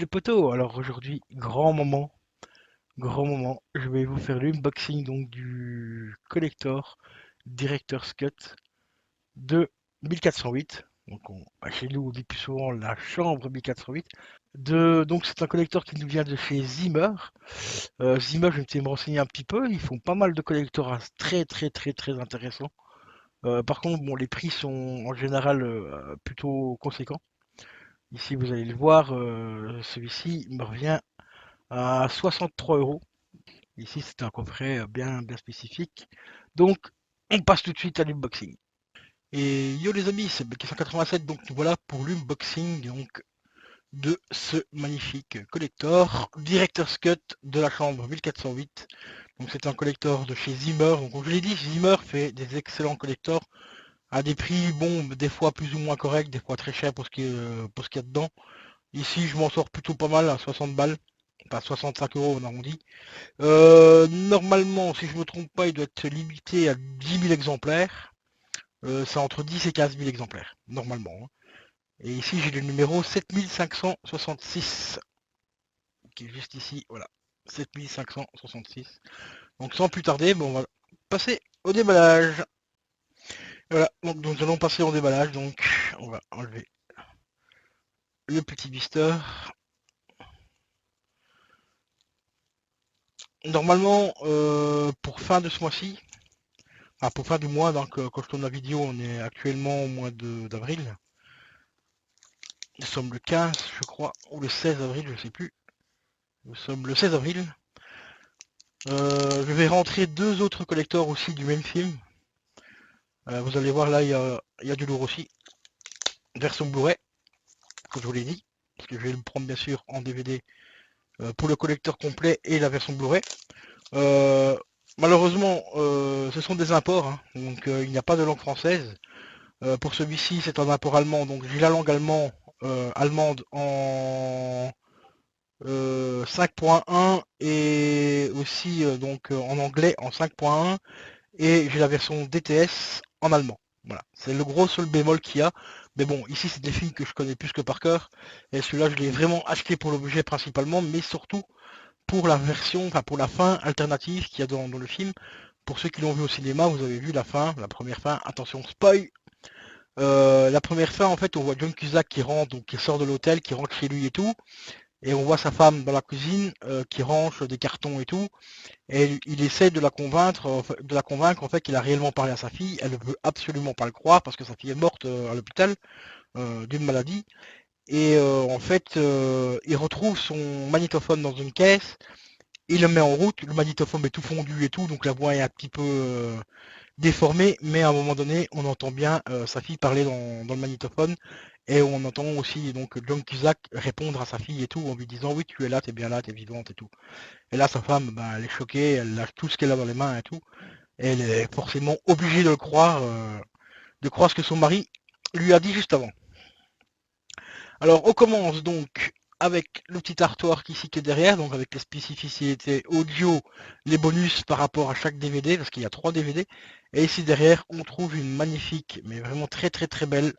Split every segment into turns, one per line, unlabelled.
les poteaux, alors aujourd'hui, grand moment, je vais vous faire l'unboxing donc du collector Director's Cut de 1408. Chez nous, on dit plus souvent la chambre 1408. Donc c'est un collector qui nous vient de chez Zimmer. Zimmer, je m'étais renseigné un petit peu, ils font pas mal de collectors très intéressants. Par contre, bon, les prix sont en général plutôt conséquents. Ici, vous allez le voir, celui-ci me revient à 63 euros. Ici, c'est un coffret bien spécifique. Donc, on passe tout de suite à l'unboxing. Et yo les amis, c'est BK187, donc voilà pour l'unboxing de ce magnifique collector Director's Cut de la chambre 1408. Donc c'est un collector de chez Zimmer. Donc comme je l'ai dit, Zimmer fait des excellents collectors à des prix, bon, des fois plus ou moins corrects, des fois très chers pour ce qu'il y a dedans. Ici, je m'en sors plutôt pas mal à 60 balles. Enfin 65 euros on arrondit. Normalement, si je me trompe pas, il doit être limité à 10 000 exemplaires. C'est entre 10 et 15 000 exemplaires, normalement, hein. Et ici, j'ai le numéro 7566, qui est juste ici, voilà. 7566. Donc sans plus tarder, bon, on va passer au déballage. Voilà, donc nous allons passer au déballage, donc on va enlever le petit blister. Normalement, pour fin de ce mois-ci, pour fin du mois, donc quand je tourne la vidéo, on est actuellement au mois d'avril. Nous sommes le 15, je crois, ou le 16 avril, je sais plus. Nous sommes le 16 avril. Je vais rentrer deux autres collecteurs aussi du même film. Vous allez voir là, il y a du lourd aussi. Version Blu-ray, comme je vous l'ai dit. Parce que je vais le prendre bien sûr en DVD pour le collecteur complet et la version Blu-ray. Euh, Malheureusement, ce sont des imports, hein, donc il n'y a pas de langue française. Pour celui-ci, c'est un import allemand, donc j'ai la langue allemande en 5.1 et aussi en anglais en 5.1 et j'ai la version DTS en allemand. Voilà, c'est le gros seul bémol qu'il y a. Mais bon, ici c'est des films que je connais plus que par cœur et celui-là je l'ai vraiment acheté pour l'objet principalement, mais surtout pour la version, enfin pour la fin alternative qu'il y a dans le film. Pour ceux qui l'ont vu au cinéma, vous avez vu la fin, la première fin. Attention, spoil. La première fin, en fait, on voit John Cusack qui rentre, donc qui sort de l'hôtel, qui rentre chez lui et tout. Et on voit sa femme dans la cuisine qui range des cartons et tout. Et il essaie de la convaincre en fait qu'il a réellement parlé à sa fille. Elle ne veut absolument pas le croire parce que sa fille est morte à l'hôpital d'une maladie. Et en fait, il retrouve son magnétophone dans une caisse. Il le met en route. Le magnétophone est tout fondu et tout, donc la voix est un petit peu déformée. Mais à un moment donné, on entend bien sa fille parler dans le magnétophone. Et on entend aussi donc John Cusack répondre à sa fille et tout en lui disant oui tu es là, t'es bien là, t'es vivante et tout. Et là sa femme ben, elle est choquée, elle lâche tout ce qu'elle a dans les mains et tout. Et elle est forcément obligée de croire ce que son mari lui a dit juste avant. Alors on commence donc avec le petit artwork ici qui est derrière, donc avec les spécificités audio, les bonus par rapport à chaque DVD, parce qu'il y a 3 DVD. Et ici derrière on trouve une magnifique, mais vraiment très belle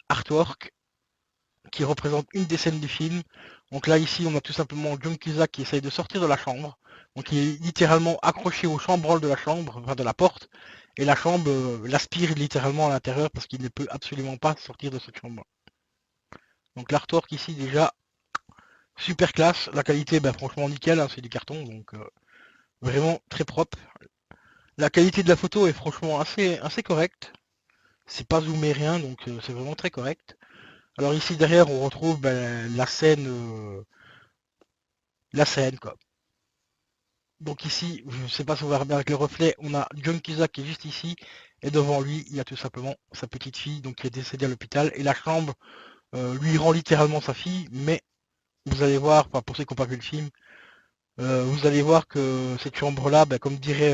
artwork qui représente une des scènes du film. Donc là, ici, on a tout simplement John Cusack qui essaye de sortir de la chambre. Donc il est littéralement accroché au chambranle de la chambre, enfin de la porte, et la chambre l'aspire littéralement à l'intérieur parce qu'il ne peut absolument pas sortir de cette chambre. Donc l'artwork ici déjà super classe, la qualité ben, franchement nickel, hein, c'est du carton, donc vraiment très propre. La qualité de la photo est franchement assez correcte, c'est pas zoomé rien, donc c'est vraiment très correct. Alors ici derrière on retrouve ben, la scène quoi. Donc ici, je ne sais pas si on verra bien avec le reflet, on a John Cusack qui est juste ici, et devant lui, il y a tout simplement sa petite fille, donc qui est décédée à l'hôpital, et la chambre lui rend littéralement sa fille, mais vous allez voir, enfin pour ceux qui n'ont pas vu le film, vous allez voir que cette chambre-là, ben, comme dirait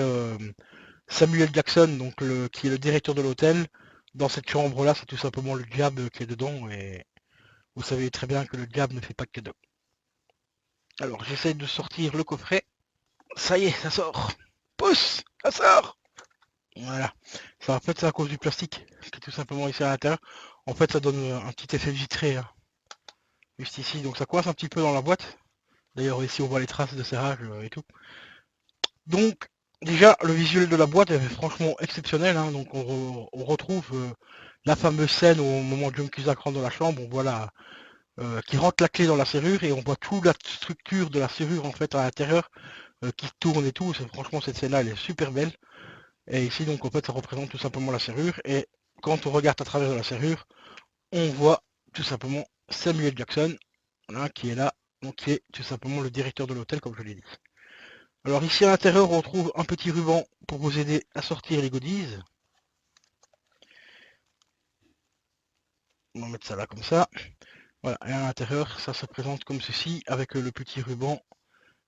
Samuel Jackson, qui est le directeur de l'hôtel, dans cette chambre-là, c'est tout simplement le diable qui est dedans, et vous savez très bien que le diable ne fait pas que dedans. Alors j'essaie de sortir le coffret, ça y est, ça sort. Pousse, ça sort. Voilà. Ça, en fait, c'est à cause du plastique qui est tout simplement ici à l'intérieur. En fait, ça donne un petit effet vitré, hein. juste ici, donc ça coince un petit peu dans la boîte. D'ailleurs ici on voit les traces de serrage et tout. Donc déjà le visuel de la boîte est franchement exceptionnel, hein. Donc on retrouve la fameuse scène au moment où John Cusack rentre dans la chambre, on voit qui rentre la clé dans la serrure et on voit toute la structure de la serrure en fait à l'intérieur qui tourne et tout. Franchement cette scène là elle est super belle. Et ici donc en fait ça représente tout simplement la serrure et quand on regarde à travers la serrure, on voit tout simplement Samuel Jackson, voilà, qui est là, donc qui est tout simplement le directeur de l'hôtel comme je l'ai dit. Alors ici à l'intérieur on trouve un petit ruban pour vous aider à sortir les goodies. On va mettre ça là comme ça. Voilà, et à l'intérieur ça se présente comme ceci avec le petit ruban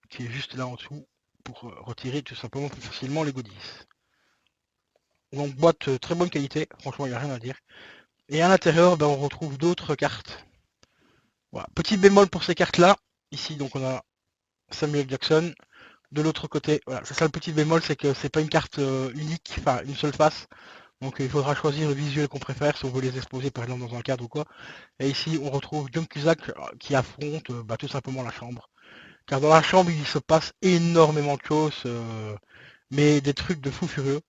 qui est juste là en dessous pour retirer tout simplement plus facilement les goodies. Donc boîte très bonne qualité, franchement il n'y a rien à dire. Et à l'intérieur ben, on retrouve d'autres cartes. Voilà. Petit bémol pour ces cartes là, ici donc on a Samuel Jackson. De l'autre côté, voilà, c'est ça le petit bémol, c'est que c'est pas une carte unique, enfin une seule face. Donc il faudra choisir le visuel qu'on préfère si on veut les exposer par exemple dans un cadre ou quoi. Et ici on retrouve John Cusack qui affronte bah, tout simplement la chambre. Car dans la chambre il se passe énormément de choses, mais des trucs de fou furieux.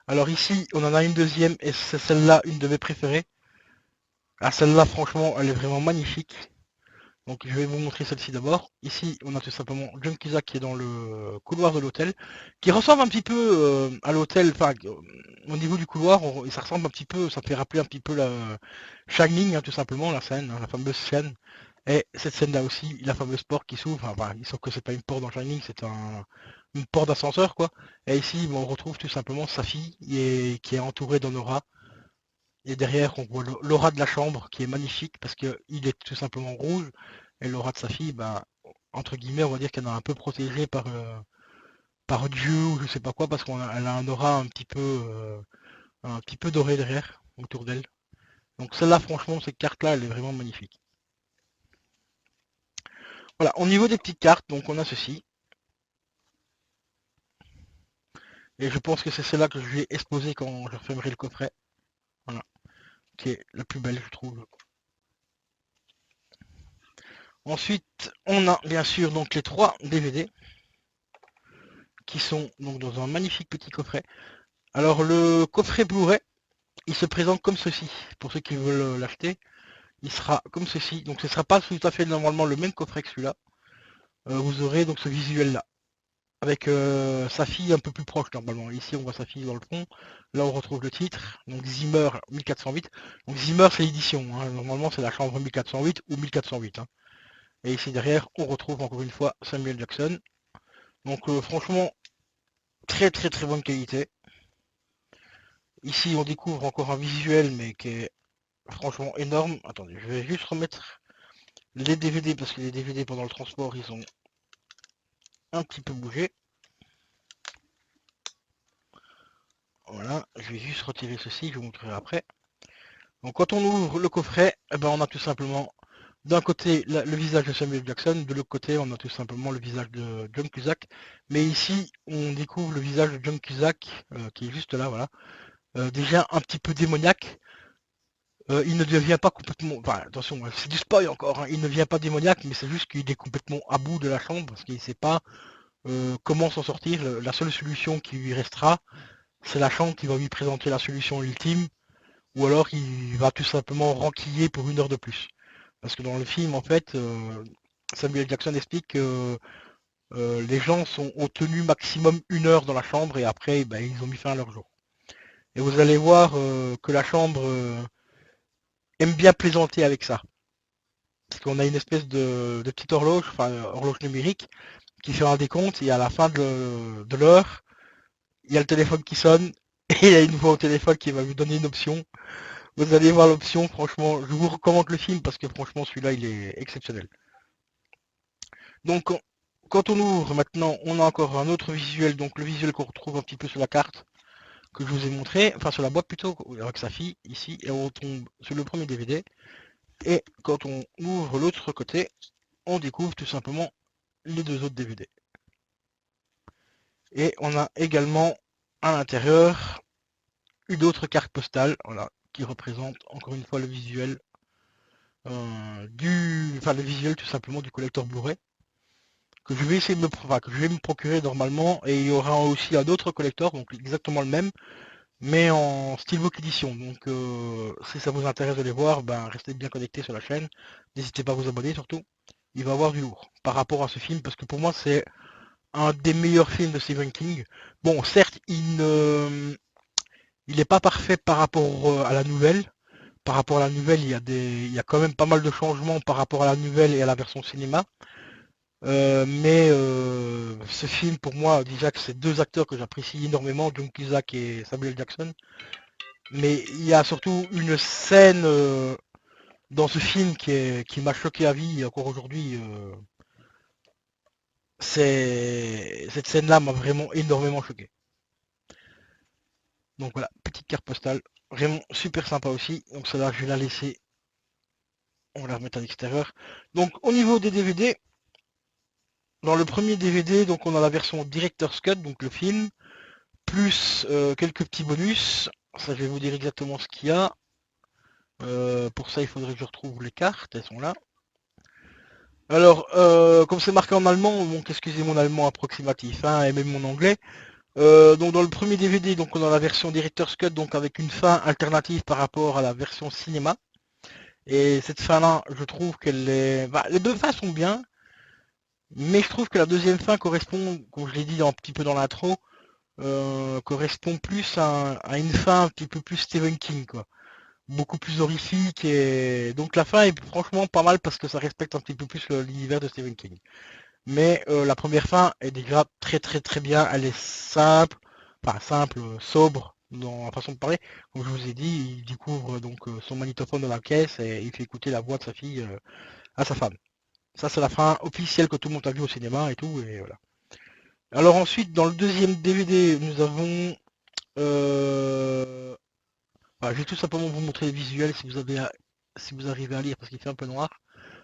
Alors ici on en a une deuxième et c'est celle-là une de mes préférées. Ah celle-là franchement elle est vraiment magnifique. Donc je vais vous montrer celle-ci d'abord. Ici, on a tout simplement John Cusack qui est dans le couloir de l'hôtel, qui ressemble un petit peu à l'hôtel, enfin au niveau du couloir, et ça ressemble un petit peu, ça fait rappeler un petit peu la Shining, hein, tout simplement, la scène, hein, la fameuse scène. Et cette scène-là aussi, la fameuse porte qui s'ouvre, enfin, sauf que c'est pas une porte dans Shining, c'est une porte d'ascenseur, quoi. Et ici, bon, on retrouve tout simplement sa fille, qui est entourée d'un aura. Et derrière, on voit l'aura de la chambre qui est magnifique parce qu'il est tout simplement rouge. Et l'aura de sa fille, bah, entre guillemets, on va dire qu'elle est un peu protégée par Dieu ou je sais pas quoi parce qu'elle a un aura un petit peu doré derrière, autour d'elle. Donc celle-là, franchement, cette carte-là, elle est vraiment magnifique. Voilà, au niveau des petites cartes, donc on a ceci. Et je pense que c'est celle-là que je vais exposer quand je refermerai le coffret. Voilà, qui est la plus belle, je trouve. Ensuite, on a bien sûr donc les 3 DVD qui sont donc dans un magnifique petit coffret. Alors le coffret Blu-ray, il se présente comme ceci. Pour ceux qui veulent l'acheter, il sera comme ceci. Donc ce ne sera pas tout à fait normalement le même coffret que celui-là. Vous aurez donc ce visuel là. Avec sa fille un peu plus proche normalement. Ici on voit sa fille dans le fond. Là on retrouve le titre. Donc Zimmer 1408. Donc Zimmer c'est l'édition. Hein. Normalement c'est la chambre 1408 ou 1408. Hein. Et ici derrière on retrouve encore une fois Samuel Jackson. Donc franchement très très très bonne qualité. Ici on découvre encore un visuel mais qui est franchement énorme. Attendez, je vais juste remettre les DVD parce que les DVD pendant le transport ils ont un petit peu bougé. Voilà, je vais juste retirer ceci, je vous montrerai après. Donc quand on ouvre le coffret, eh ben, on a tout simplement d'un côté le visage de Samuel Jackson, de l'autre côté on a tout simplement le visage de John Cusack. Mais ici on découvre le visage de John Cusack qui est juste là, voilà. Déjà un petit peu démoniaque. Il ne devient pas complètement, enfin attention, c'est du spoil encore, hein. Il ne devient pas démoniaque, mais c'est juste qu'il est complètement à bout de la chambre parce qu'il ne sait pas comment s'en sortir. La seule solution qui lui restera, c'est la chambre qui va lui présenter la solution ultime, ou alors il va tout simplement renquiller pour 1 heure de plus. Parce que dans le film, en fait, Samuel Jackson explique que les gens ont tenu maximum 1 heure dans la chambre et après, ben, ils ont mis fin à leur jour. Et vous allez voir que la chambre aime bien plaisanter avec ça. Parce qu'on a une espèce de petite horloge, enfin horloge numérique, qui fait un décompte et à la fin de l'heure, il y a le téléphone qui sonne et il y a une voix au téléphone qui va lui donner une option. Vous allez voir l'option, franchement, je vous recommande le film parce que franchement celui-là il est exceptionnel. Donc quand on ouvre maintenant, on a encore un autre visuel, donc le visuel qu'on retrouve un petit peu sur la carte que je vous ai montré, enfin sur la boîte plutôt, avec sa fille ici, et on tombe sur le premier DVD. Et quand on ouvre l'autre côté, on découvre tout simplement les 2 autres DVD. Et on a également à l'intérieur une autre carte postale, voilà, qui représente encore une fois le visuel le visuel tout simplement du collector Blu-ray que je vais essayer de que je vais me procurer normalement, et il y aura aussi un autre collector, donc exactement le même, mais en Steelbook édition. Donc si ça vous intéresse de les voir, ben restez bien connectés sur la chaîne. N'hésitez pas à vous abonner surtout. Il va y avoir du lourd par rapport à ce film, parce que pour moi c'est un des meilleurs films de Stephen King. Bon, certes, il n'est pas parfait par rapport à la nouvelle. Par rapport à la nouvelle, il y a quand même pas mal de changements par rapport à la nouvelle et à la version cinéma. Mais ce film, pour moi, déjà que c'est deux acteurs que j'apprécie énormément, John Cusack et Samuel Jackson. Mais il y a surtout une scène dans ce film qui m'a choqué à vie encore aujourd'hui. Cette scène-là m'a vraiment énormément choqué. Donc voilà, petite carte postale, vraiment super sympa aussi. Donc celle-là, je vais la laisser. On va la remettre à l'extérieur. Donc au niveau des DVD, dans le premier DVD, donc on a la version Director's Cut, donc le film, plus quelques petits bonus. Ça, je vais vous dire exactement ce qu'il y a. Pour ça, il faudrait que je retrouve les cartes, elles sont là. Alors, comme c'est marqué en allemand, donc excusez mon allemand approximatif, hein, et même mon anglais. Donc dans le premier DVD, donc on a la version Director's Cut, donc avec une fin alternative par rapport à la version cinéma. Et cette fin-là, je trouve qu'elle est... Bah, les deux fins sont bien, mais je trouve que la deuxième fin correspond, comme je l'ai dit un petit peu dans l'intro, correspond plus à une fin un petit peu plus Stephen King, quoi. Beaucoup plus horrifique, et donc la fin est franchement pas mal parce que ça respecte un petit peu plus l'univers de Stephen King. Mais la première fin est déjà très bien, elle est simple, enfin simple, sobre dans la façon de parler. Comme je vous ai dit, il découvre donc son magnétophone dans la caisse et il fait écouter la voix de sa fille à sa femme. Ça c'est la fin officielle que tout le monde a vu au cinéma et tout, et voilà. Alors ensuite, dans le deuxième DVD, nous avons... je vais tout simplement vous montrer les visuels si vous arrivez à lire, parce qu'il fait un peu noir.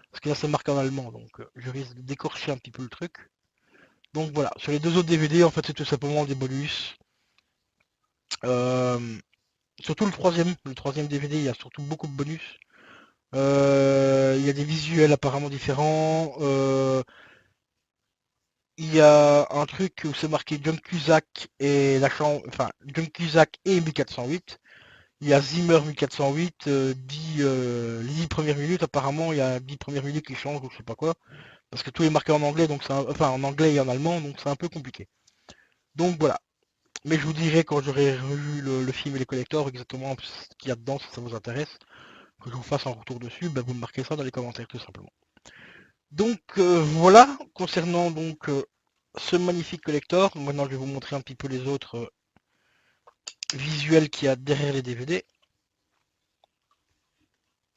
Parce que là c'est marqué en allemand, donc je risque de décorcher un petit peu le truc. Donc voilà, sur les deux autres DVD, en fait c'est tout simplement des bonus. Euh, Surtout le troisième DVD, il y a surtout beaucoup de bonus. Il y a des visuels apparemment différents. Il y a un truc où c'est marqué John Cusack et la chambre, enfin John Cusack et 1408. Il y a Zimmer 1408, 10 premières minutes. Apparemment, il y a 10 premières minutes qui changent ou je sais pas quoi. Parce que tout est marqué en anglais, donc enfin en anglais et en allemand, donc c'est un peu compliqué. Donc voilà. Mais je vous dirai quand j'aurai revu le film et les collectors exactement ce qu'il y a dedans si ça vous intéresse. Que je vous fasse un retour dessus, vous me marquez ça dans les commentaires tout simplement. Donc voilà, concernant donc ce magnifique collector, maintenant je vais vous montrer un petit peu les autres visuels qu'il y a derrière les DVD.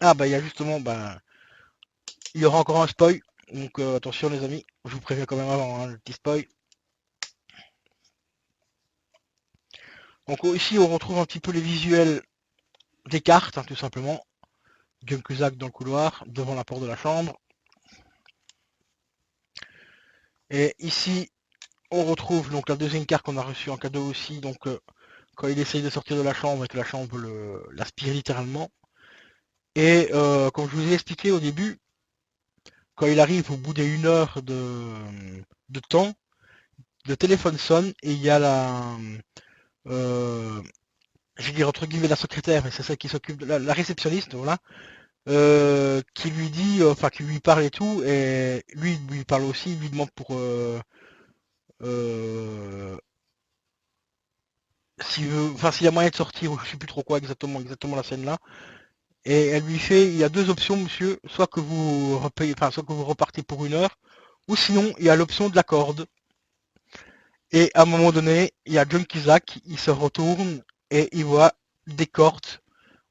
Ah il y a justement, il y aura encore un spoil, donc attention les amis, je vous préviens quand même avant, hein, le petit spoil. Donc ici on retrouve un petit peu les visuels des cartes, hein, tout simplement. John Cusack dans le couloir, devant la porte de la chambre. Et ici, on retrouve donc la deuxième carte qu'on a reçue en cadeau aussi, donc quand il essaye de sortir de la chambre et que la chambre l'aspire littéralement. Et comme je vous ai expliqué au début, quand il arrive au bout d'une heure de temps, le téléphone sonne et il y a euh, je vais dire entre guillemets la secrétaire, mais c'est celle qui s'occupe de la réceptionniste, voilà, qui lui dit, enfin qui lui parle et tout, et lui parle aussi, il lui demande pour euh, s'il y a moyen de sortir, ou je sais plus trop quoi exactement la scène là. Et elle lui fait, il y a deux options, monsieur, soit que vous repayez, enfin, soit que vous repartez pour une heure, ou sinon, il y a l'option de la corde. Et à un moment donné, il y a John Cusack, il se retourne et il voit des cordes,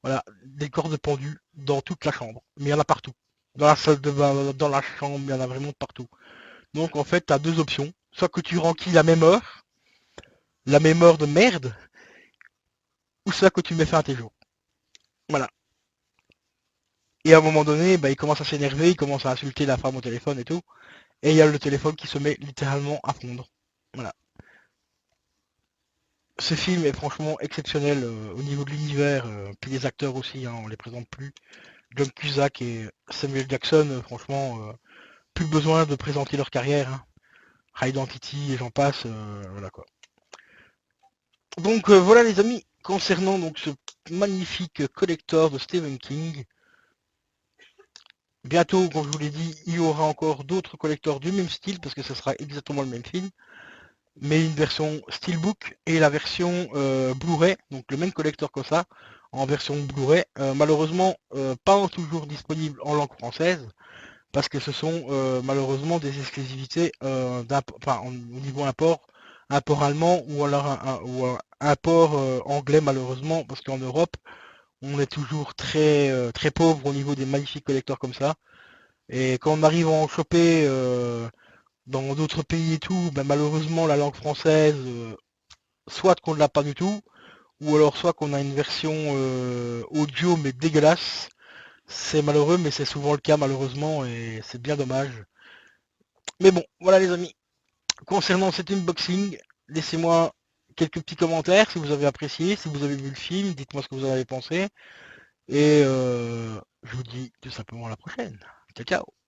voilà, des cordes pendues dans toute la chambre. Mais il y en a partout. Dans la salle de bain, dans la chambre, il y en a vraiment partout. Donc en fait, tu as deux options. Soit que tu renquilles la même heure de merde, ou soit que tu mets fin à tes jours. Voilà. Et à un moment donné, il commence à s'énerver, il commence à insulter la femme au téléphone et tout. Et il y a le téléphone qui se met littéralement à fondre. Voilà. Ce film est franchement exceptionnel au niveau de l'univers, puis les acteurs aussi, hein, on les présente plus. John Cusack et Samuel Jackson, franchement, plus besoin de présenter leur carrière, hein. High Identity et j'en passe, voilà quoi. Donc voilà les amis, concernant donc ce magnifique collector de Stephen King. Bientôt, comme je vous l'ai dit, il y aura encore d'autres collecteurs du même style, parce que ce sera exactement le même film, mais une version Steelbook et la version Blu-ray, donc le même collector que ça, en version Blu-ray. Malheureusement, pas toujours disponible en langue française, parce que ce sont malheureusement des exclusivités au niveau import allemand, ou alors un import anglais malheureusement, parce qu'en Europe, on est toujours très pauvre au niveau des magnifiques collecteurs comme ça. Et quand on arrive à en choper dans d'autres pays et tout, ben malheureusement la langue française, soit qu'on ne l'a pas du tout, ou alors soit qu'on a une version audio mais dégueulasse. C'est malheureux, mais c'est souvent le cas malheureusement, et c'est bien dommage. Mais bon, voilà les amis. Concernant cet unboxing, laissez-moi quelques petits commentaires si vous avez apprécié, si vous avez vu le film, dites-moi ce que vous en avez pensé. Et je vous dis tout simplement à la prochaine. Ciao ciao.